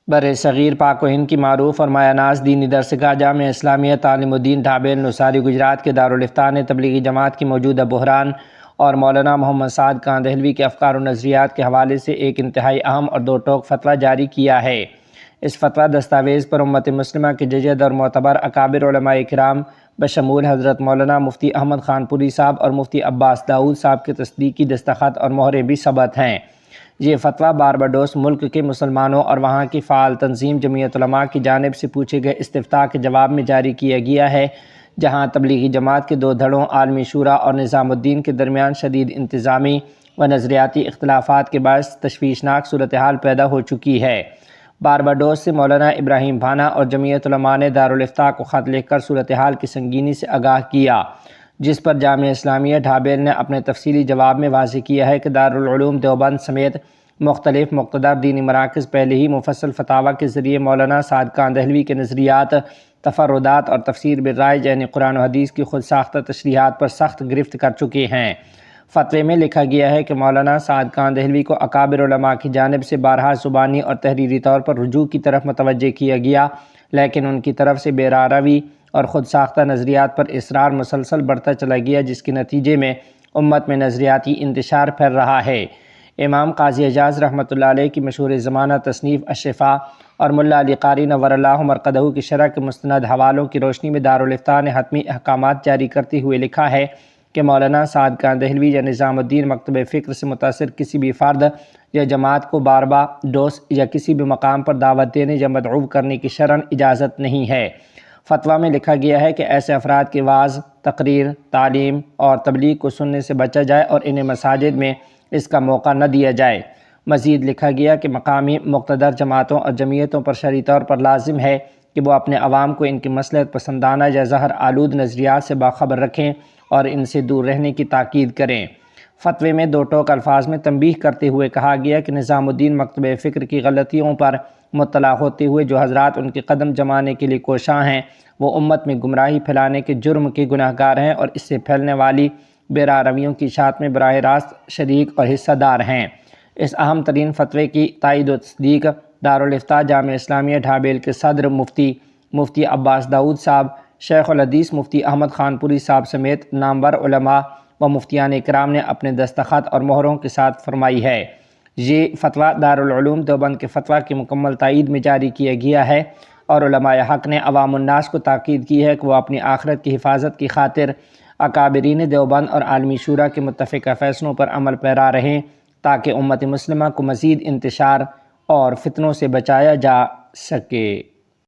بر صغیر پاک و ہند کی معروف اور مایہ ناز دینی درسگاہ جامعہ اسلامیہ تعلیم الدین ڈھابیل نثاری گجرات کے دارالفتاح نے تبلیغی جماعت کی موجودہ بحران اور مولانا محمد سعد خان دہلوی کے افکار و نظریات کے حوالے سے ایک انتہائی اہم اور دو ٹوک فتویٰ جاری کیا ہے۔ اس فتویٰ دستاویز پر امت مسلمہ کے ججد اور معتبر اکابر علماء کرام بشمول حضرت مولانا مفتی احمد خان پوری صاحب اور مفتی عباس داؤد صاحب کے تصدیقی دستخط اور مہریں بھی ثبت ہیں۔ یہ فتویٰ بارباڈوس ملک کے مسلمانوں اور وہاں کی فعال تنظیم جمعیت علماء کی جانب سے پوچھے گئے استفتاء کے جواب میں جاری کیا گیا ہے، جہاں تبلیغی جماعت کے دو دھڑوں عالمی شورا اور نظام الدین کے درمیان شدید انتظامی و نظریاتی اختلافات کے باعث تشویشناک صورتحال پیدا ہو چکی ہے۔ بارباڈوس سے مولانا ابراہیم بھانا اور جمعیت علماء نے دارالفتاح کو خط لکھ کر صورتحال کی سنگینی سے آگاہ کیا، جس پر جامعہ اسلامیہ ڈھابیل نے اپنے تفصیلی جواب میں واضح کیا ہے کہ دارالعلوم دیوبند سمیت مختلف مقتدر دینی مراکز پہلے ہی مفصل فتاویٰ کے ذریعے مولانا سعد خان دہلوی کے نظریات، تفردات اور تفسیر بالرائے یعنی قرآن و حدیث کی خود ساختہ تشریحات پر سخت گرفت کر چکے ہیں۔ فتوے میں لکھا گیا ہے کہ مولانا سعد خان دہلوی کو اکابر علماء کی جانب سے بارہا زبانی اور تحریری طور پر رجوع کی طرف متوجہ کیا گیا، لیکن ان کی طرف سے بے راروی اور خود ساختہ نظریات پر اصرار مسلسل بڑھتا چلا گیا، جس کے نتیجے میں امت میں نظریاتی انتشار پھیل رہا ہے۔ امام قاضی اعجاز رحمۃ اللہ علیہ کی مشہور زمانہ تصنیف الشفاء اور ملا علی قاری نور اللہ مرقدہ کی شرح کے مستند حوالوں کی روشنی میں دارالفتاح نے حتمی احکامات جاری کرتے ہوئے لکھا ہے کہ مولانا سعد خان دہلوی یا نظام الدین مکتب فکر سے متاثر کسی بھی فرد یا جماعت کو بارباڈوس یا کسی بھی مقام پر دعوت دینے یا مدعو کرنے کی شرعاً اجازت نہیں ہے۔ فتویٰ میں لکھا گیا ہے کہ ایسے افراد کی وعظ، تقریر، تعلیم اور تبلیغ کو سننے سے بچا جائے اور انہیں مساجد میں اس کا موقع نہ دیا جائے۔ مزید لکھا گیا کہ مقامی مقتدر جماعتوں اور جمعیتوں پر شرعی طور پر لازم ہے کہ وہ اپنے عوام کو ان کی مصلحت پسندانہ یا زہر آلود نظریات سے باخبر رکھیں اور ان سے دور رہنے کی تاکید کریں۔ فتوے میں دو ٹوک الفاظ میں تنبیہ کرتے ہوئے کہا گیا کہ نظام الدین مکتب فکر کی غلطیوں پر مطلع ہوتے ہوئے جو حضرات ان کے قدم جمانے کے لیے کوشاں ہیں، وہ امت میں گمراہی پھیلانے کے جرم کے گناہ گار ہیں اور اس سے پھیلنے والی بے رارویوں کی اشاعت میں براہ راست شریک اور حصہ دار ہیں۔ اس اہم ترین فتوے کی تائید و تصدیق دارالفتاح جامعہ اسلامیہ ڈھابیل کے صدر مفتی عباس داؤد صاحب، شیخ الحدیث مفتی احمد خان پوری صاحب سمیت نامور علماء و مفتیان اکرام نے اپنے دستخط اور مہروں کے ساتھ فرمائی ہے۔ یہ فتویٰ دارالعلوم دیوبند کے فتویٰ کی مکمل تائید میں جاری کیا گیا ہے اور علماء حق نے عوام الناس کو تاکید کی ہے کہ وہ اپنی آخرت کی حفاظت کی خاطر اکابرین دیوبند اور عالمی شورا کے متفقہ فیصلوں پر عمل پیرا رہیں، تاکہ امت مسلمہ کو مزید انتشار اور فتنوں سے بچایا جا سکے۔